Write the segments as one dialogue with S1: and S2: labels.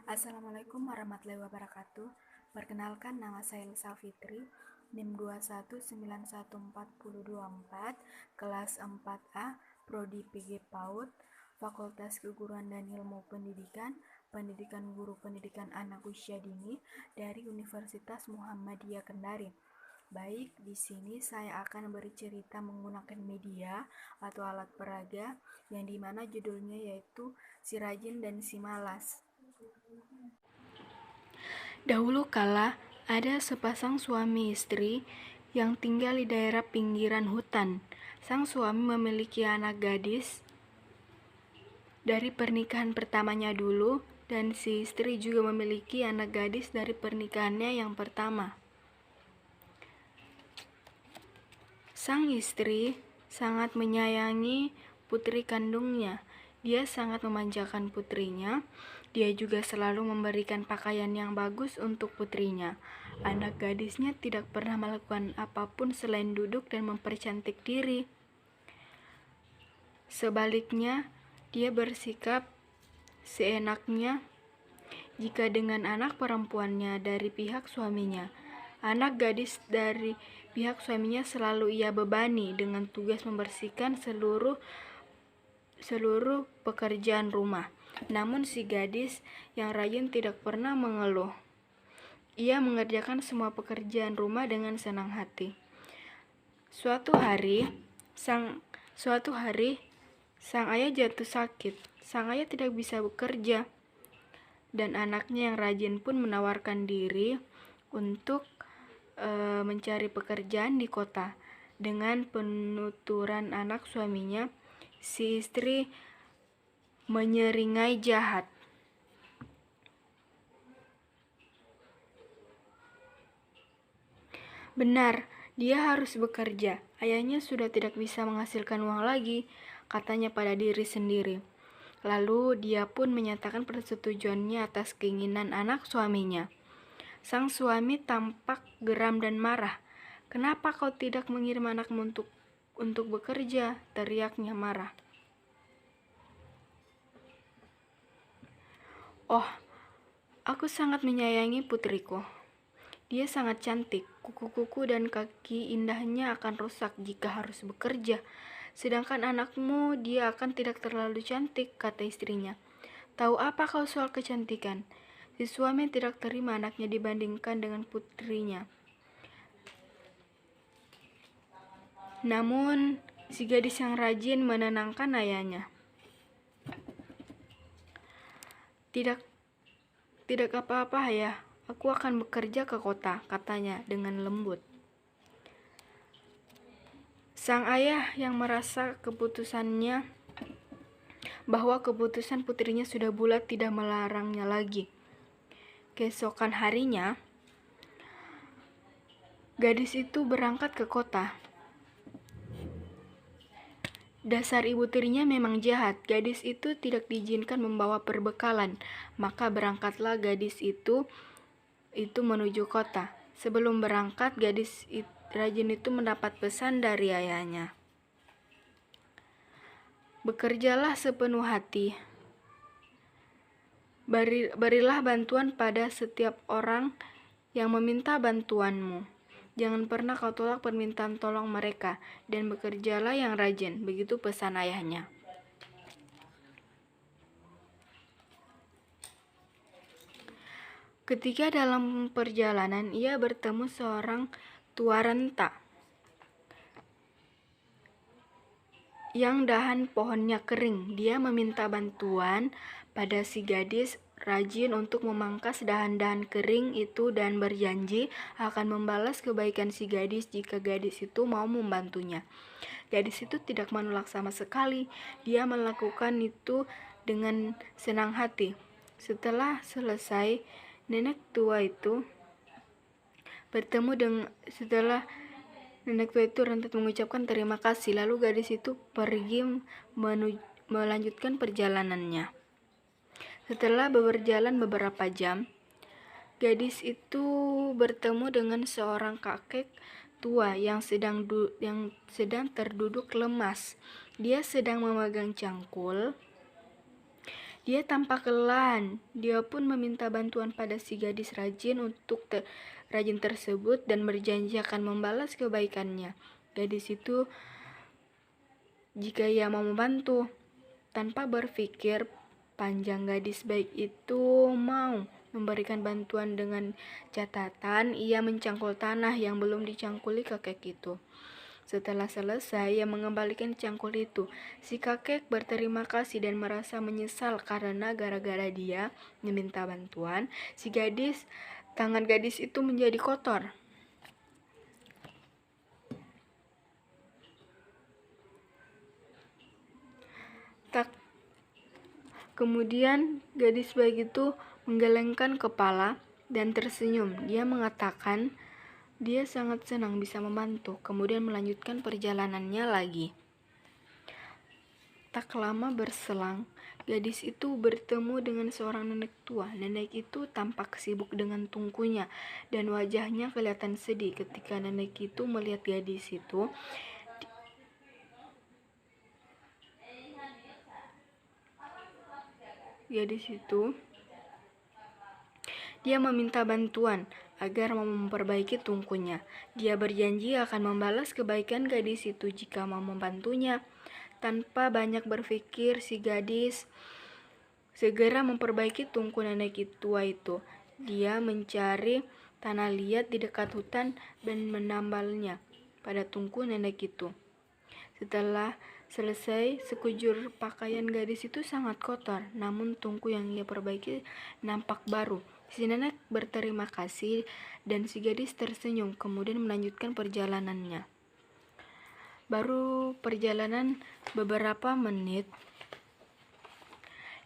S1: Assalamualaikum warahmatullahi wabarakatuh. Perkenalkan, nama saya Lisa Fitri, NIM 2191424, kelas 4A, Prodi PG PAUD, Fakultas Keguruan dan Ilmu Pendidikan, Pendidikan Guru Pendidikan Anak Usia Dini dari Universitas Muhammadiyah Kendari. Baik, di sini saya akan bercerita menggunakan media atau alat peraga yang dimana judulnya yaitu Si Rajin dan Si Malas. Dahulu kala, ada sepasang suami istri yang tinggal di daerah pinggiran hutan. Sang suami memiliki anak gadis dari pernikahan pertamanya dulu, dan si istri juga memiliki anak gadis dari pernikahannya yang pertama. Sang istri sangat menyayangi putri kandungnya. Dia sangat memanjakan putrinya. Dia juga selalu memberikan pakaian yang bagus untuk putrinya. Anak gadisnya tidak pernah melakukan apapun selain duduk dan mempercantik diri. Sebaliknya, dia bersikap seenaknya jika dengan anak perempuannya dari pihak suaminya. Anak gadis dari pihak suaminya selalu ia bebani dengan tugas membersihkan seluruh pekerjaan rumah. Namun si gadis yang rajin tidak pernah mengeluh. Ia mengerjakan semua pekerjaan rumah dengan senang hati. Suatu hari, sang ayah jatuh sakit. Sang ayah tidak bisa bekerja, dan anaknya yang rajin pun menawarkan diri untuk mencari pekerjaan di kota. Dengan penuturan anak suaminya, si istri menyeringai jahat. Benar, dia harus bekerja. Ayahnya sudah tidak bisa menghasilkan uang lagi, katanya pada diri sendiri. Lalu dia pun menyatakan persetujuannya atas keinginan anak suaminya. Sang suami tampak geram dan marah. "Kenapa kau tidak mengirim anakmu untuk bekerja?" teriaknya marah. "Oh, aku sangat menyayangi putriku. Dia sangat cantik. Kuku-kuku dan kaki indahnya akan rusak jika harus bekerja. Sedangkan anakmu, dia akan tidak terlalu cantik," kata istrinya. "Tahu apa kau soal kecantikan?" Si suami tidak terima anaknya dibandingkan dengan putrinya. Namun, si gadis yang rajin menenangkan ayahnya. Tidak apa-apa, ayah. Aku akan bekerja ke kota," katanya dengan lembut. Sang ayah yang merasa bahwa keputusan putrinya sudah bulat tidak melarangnya lagi. Keesokan harinya, gadis itu berangkat ke kota. Dasar ibu tirinya memang jahat. Gadis itu tidak diizinkan membawa perbekalan, maka berangkatlah gadis itu menuju kota. Sebelum berangkat, gadis rajin itu mendapat pesan dari ayahnya. "Bekerjalah sepenuh hati. Berilah bantuan pada setiap orang yang meminta bantuanmu. Jangan pernah kau tolak permintaan tolong mereka, dan bekerjalah yang rajin." Begitu pesan ayahnya. Ketika dalam perjalanan, ia bertemu seorang tua renta yang dahan pohonnya kering. Dia meminta bantuan pada si gadis rajin untuk memangkas dahan-dahan kering itu dan berjanji akan membalas kebaikan si gadis jika gadis itu mau membantunya. Gadis itu tidak menolak sama sekali. Dia melakukan itu dengan senang hati. Setelah selesai, nenek tua itu rentet mengucapkan terima kasih. Lalu gadis itu pergi melanjutkan perjalanannya. Setelah berjalan beberapa jam, gadis itu bertemu dengan seorang kakek tua yang sedang terduduk lemas. Dia sedang memegang cangkul Dia tampak kelelahan. Dia pun meminta bantuan pada si gadis rajin rajin tersebut dan berjanji akan membalas kebaikannya. Gadis itu jika ia mau membantu. Tanpa berpikir panjang, gadis baik itu mau memberikan bantuan dengan catatan ia mencangkul tanah yang belum dicangkuli kakek itu. Setelah selesai, ia mengembalikan cangkul itu. Si kakek berterima kasih dan merasa menyesal karena gara-gara dia meminta bantuan, tangan gadis itu menjadi kotor. Kemudian gadis baik itu menggelengkan kepala dan tersenyum. Dia mengatakan dia sangat senang bisa membantu, kemudian melanjutkan perjalanannya lagi. Tak lama berselang, gadis itu bertemu dengan seorang nenek tua. Nenek itu tampak sibuk dengan tungkunya dan wajahnya kelihatan sedih. Ketika nenek itu melihat gadis itu, dia meminta bantuan agar mau memperbaiki tungkunya. Dia berjanji akan membalas kebaikan gadis itu jika mau membantunya. Tanpa banyak berpikir, si gadis segera memperbaiki tungku nenek tua itu. Dia mencari tanah liat di dekat hutan dan menambalnya pada tungku nenek itu. Setelah selesai, sekujur pakaian gadis itu sangat kotor, namun tungku yang ia perbaiki nampak baru. Si nenek berterima kasih dan si gadis tersenyum, kemudian melanjutkan perjalanannya. Baru perjalanan beberapa menit,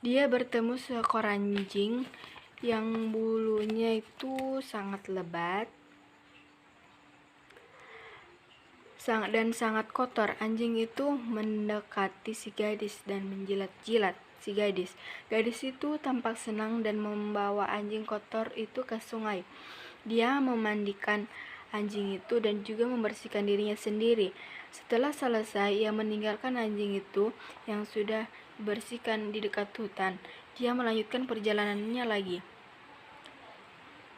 S1: dia bertemu seekor anjing yang bulunya itu sangat lebat dan sangat kotor. Anjing itu mendekati si gadis dan menjilat-jilat si gadis. Gadis itu tampak senang dan membawa anjing kotor itu ke sungai. Dia memandikan anjing itu dan juga membersihkan dirinya sendiri. Setelah selesai, ia meninggalkan anjing itu yang sudah dibersihkan di dekat hutan. Dia melanjutkan perjalanannya lagi.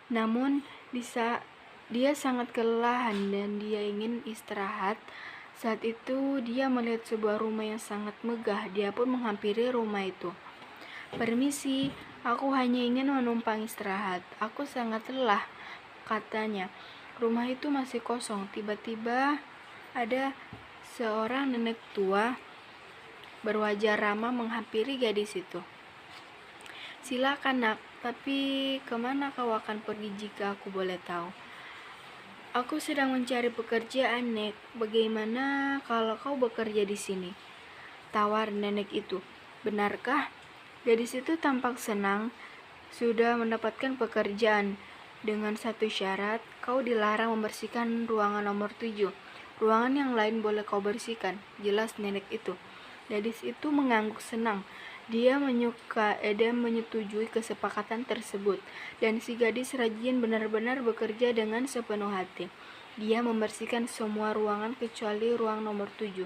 S1: Namun, dia sangat kelelahan dan dia ingin istirahat. Saat itu, dia melihat sebuah rumah yang sangat megah. Dia pun menghampiri rumah itu. "Permisi, aku hanya ingin menumpang istirahat. Aku sangat lelah," katanya. Rumah itu masih kosong. Tiba-tiba ada seorang nenek tua berwajah ramah menghampiri gadis itu. "Silakan nak, tapi kemana kau akan pergi jika aku boleh tahu?" "Aku sedang mencari pekerjaan, Nek. Bagaimana kalau kau bekerja di sini?" tawar nenek itu. "Benarkah?" Gadis itu tampak senang sudah mendapatkan pekerjaan. "Dengan satu syarat, kau dilarang membersihkan ruangan nomor 7. Ruangan yang lain boleh kau bersihkan," jelas nenek itu. Gadis itu mengangguk senang. Dia menyetujui kesepakatan tersebut, dan si gadis rajin benar-benar bekerja dengan sepenuh hati. Dia membersihkan semua ruangan kecuali ruang nomor 7.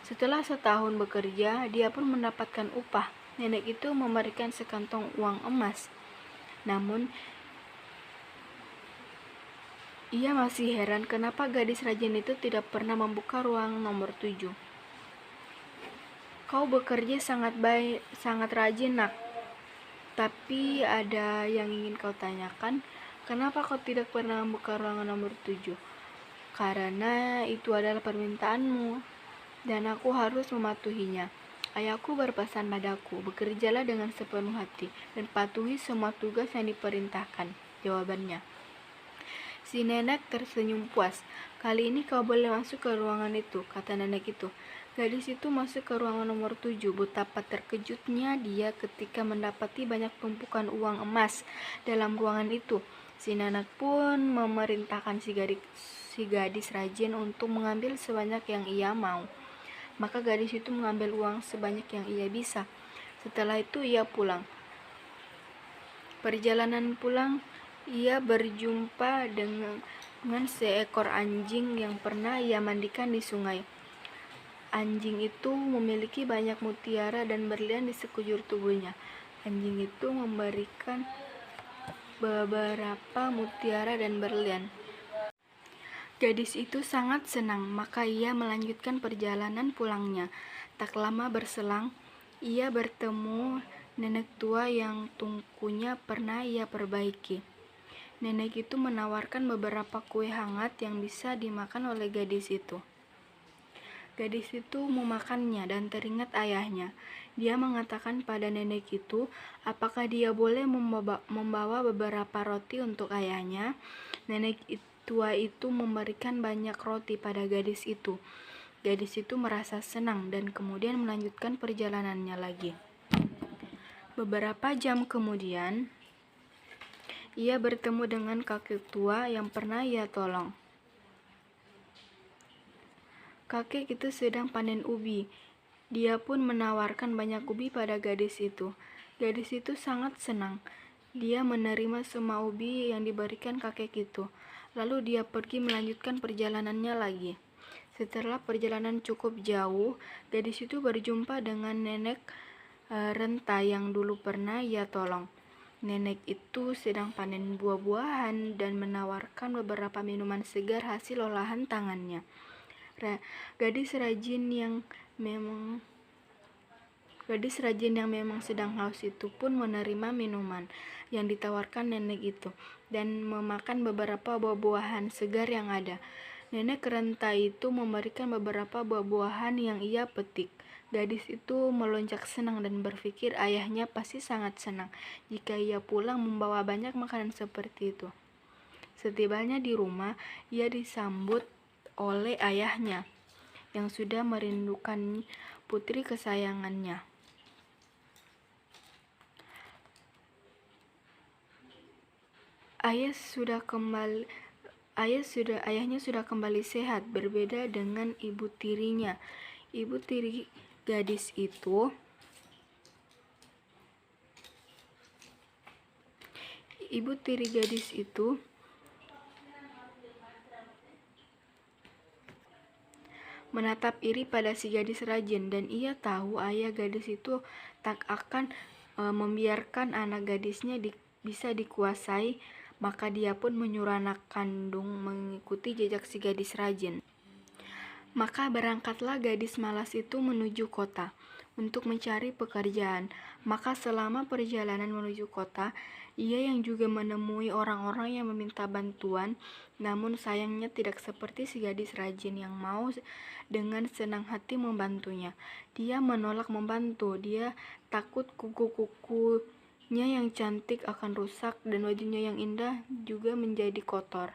S1: Setelah setahun bekerja, dia pun mendapatkan upah. Nenek itu memberikan sekantong uang emas. Namun, ia masih heran kenapa gadis rajin itu tidak pernah membuka ruang nomor 7. "Kau bekerja sangat baik, sangat rajin, nak. Tapi ada yang ingin kau tanyakan, kenapa kau tidak pernah membuka ruangan nomor 7? Karena itu adalah permintaanmu, dan aku harus mematuhinya. Ayahku berpesan padaku, bekerjalah dengan sepenuh hati, dan patuhi semua tugas yang diperintahkan," jawabannya. Si nenek tersenyum puas. "Kali ini kau boleh masuk ke ruangan itu," kata nenek itu. Gadis itu masuk ke ruangan nomor 7. Betapa terkejutnya dia ketika mendapati banyak tumpukan uang emas dalam ruangan itu. Si nenek pun memerintahkan si gadis rajin untuk mengambil sebanyak yang ia mau. Maka gadis itu mengambil uang sebanyak yang ia bisa. Setelah itu ia pulang. Perjalanan pulang, ia berjumpa dengan seekor anjing yang pernah ia mandikan di sungai. Anjing itu memiliki banyak mutiara dan berlian di sekujur tubuhnya. Anjing itu memberikan beberapa mutiara dan berlian. Gadis itu sangat senang, maka ia melanjutkan perjalanan pulangnya. Tak lama berselang, ia bertemu nenek tua yang tungkunya pernah ia perbaiki. Nenek itu menawarkan beberapa kue hangat yang bisa dimakan oleh gadis itu. Gadis itu memakannya dan teringat ayahnya. Dia mengatakan pada nenek itu, apakah dia boleh membawa beberapa roti untuk ayahnya. Nenek tua itu memberikan banyak roti pada gadis itu. Gadis itu merasa senang dan kemudian melanjutkan perjalanannya lagi. Beberapa jam kemudian, ia bertemu dengan kakek tua yang pernah ia tolong. Kakek itu sedang panen ubi. Dia pun menawarkan banyak ubi pada gadis itu. Gadis itu sangat senang. Dia menerima semua ubi yang diberikan kakek itu. Lalu dia pergi melanjutkan perjalanannya lagi. Setelah perjalanan cukup jauh, gadis itu berjumpa dengan nenek renta yang dulu pernah ia tolong. Nenek itu sedang panen buah-buahan dan menawarkan beberapa minuman segar hasil olahan tangannya. Gadis rajin yang memang sedang haus itu pun menerima minuman yang ditawarkan nenek itu dan memakan beberapa buah-buahan segar yang ada. Nenek renta itu memberikan beberapa buah-buahan yang ia petik. Gadis itu melonjak senang dan berpikir ayahnya pasti sangat senang jika ia pulang membawa banyak makanan seperti itu. Setibanya di rumah, ia disambut oleh ayahnya yang sudah merindukan putri kesayangannya. Ayahnya sudah kembali sehat, berbeda dengan ibu tirinya. Ibu tiri gadis itu menatap iri pada si gadis rajin, dan ia tahu ayah gadis itu tak akan membiarkan anak gadisnya bisa dikuasai, maka dia pun menyuruh anak kandung mengikuti jejak si gadis rajin. Maka berangkatlah gadis malas itu menuju kota untuk mencari pekerjaan. Maka selama perjalanan menuju kota, ia yang juga menemui orang-orang yang meminta bantuan, namun sayangnya tidak seperti si gadis rajin yang mau dengan senang hati membantunya. Dia menolak membantu. Dia takut kuku-kukunya yang cantik akan rusak dan bajunya yang indah juga menjadi kotor.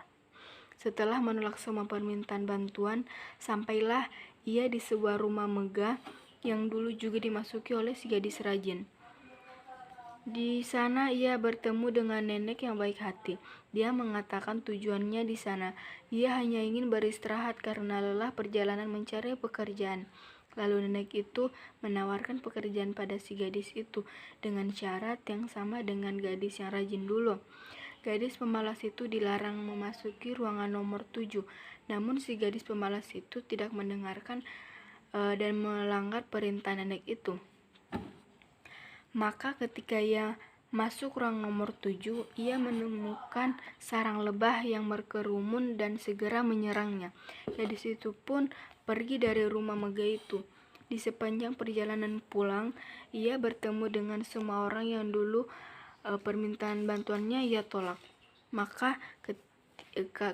S1: Setelah menolak semua permintaan bantuan, sampailah ia di sebuah rumah megah yang dulu juga dimasuki oleh si gadis rajin. Di sana ia bertemu dengan nenek yang baik hati. Dia mengatakan tujuannya di sana. Ia hanya ingin beristirahat karena lelah perjalanan mencari pekerjaan. Lalu nenek itu menawarkan pekerjaan pada si gadis itu dengan syarat yang sama dengan gadis yang rajin dulu. Gadis pemalas itu dilarang memasuki ruangan nomor 7. Namun si gadis pemalas itu tidak mendengarkan dan melanggar perintah nenek itu. Maka ketika ia masuk ruang nomor 7, ia menemukan sarang lebah yang berkerumun dan segera menyerangnya. Gadis itu pun pergi dari rumah megah itu. Di sepanjang perjalanan pulang, ia bertemu dengan semua orang yang dulu permintaan bantuannya ia tolak. Maka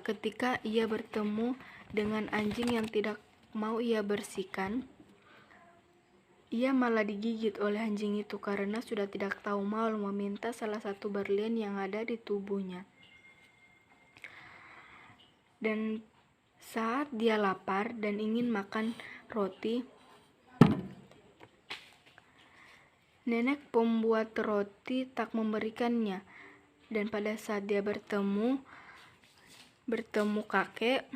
S1: ketika ia bertemu dengan anjing yang tidak mau ia bersihkan, ia malah digigit oleh anjing itu karena sudah tidak tahu malu meminta salah satu berlian yang ada di tubuhnya. Dan saat dia lapar dan ingin makan roti, nenek pembuat roti tak memberikannya. Dan pada saat dia bertemu kakek,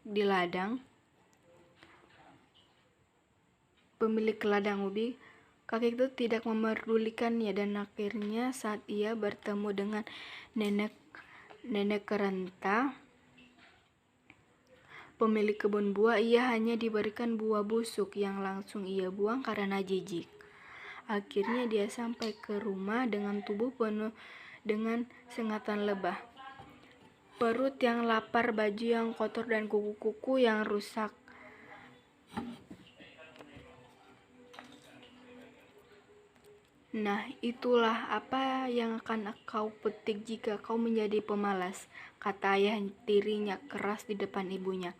S1: di ladang, pemilik ladang ubi, kakek itu tidak memerdulikannya. Dan akhirnya saat ia bertemu dengan nenek renta, pemilik kebun buah, ia hanya diberikan buah busuk yang langsung ia buang karena jijik. Akhirnya dia sampai ke rumah dengan tubuh penuh dengan sengatan lebah, perut yang lapar, baju yang kotor, dan kuku-kuku yang rusak. Nah, itulah apa yang akan kau petik jika kau menjadi pemalas, kata ayah tirinya keras di depan ibunya.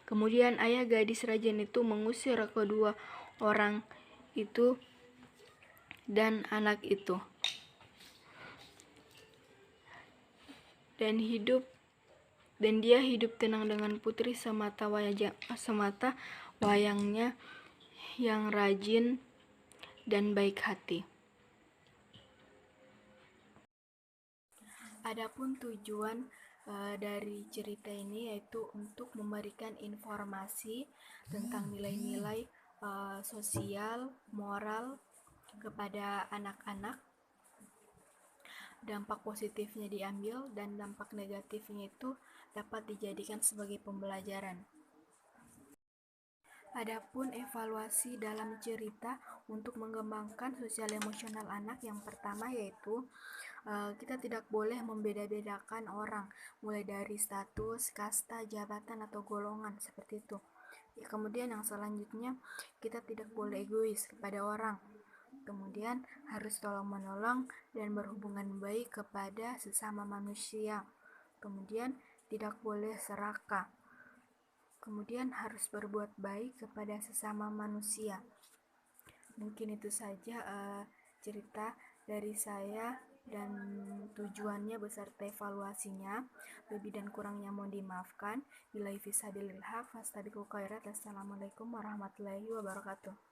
S1: Kemudian ayah gadis rajin itu mengusir kedua orang itu dan anak itu. Dan dia hidup tenang dengan putri semata wayangnya yang rajin dan baik hati. Adapun tujuan dari cerita ini yaitu untuk memberikan informasi tentang nilai-nilai sosial, moral kepada anak-anak. Dampak positifnya diambil dan dampak negatifnya itu dapat dijadikan sebagai pembelajaran. Adapun evaluasi dalam cerita untuk mengembangkan sosial emosional anak, yang pertama yaitu kita tidak boleh membeda-bedakan orang, mulai dari status, kasta, jabatan, atau golongan seperti itu. Kemudian yang selanjutnya, kita tidak boleh egois kepada orang. Kemudian harus tolong-menolong dan berhubungan baik kepada sesama manusia. Kemudian tidak boleh serakah. Kemudian harus berbuat baik kepada sesama manusia. Mungkin itu saja cerita dari saya dan tujuannya beserta evaluasinya. Lebih dan kurangnya mohon dimaafkan. Billahi fisabilillah, fastabiqul khairat. Assalamualaikum warahmatullahi wabarakatuh.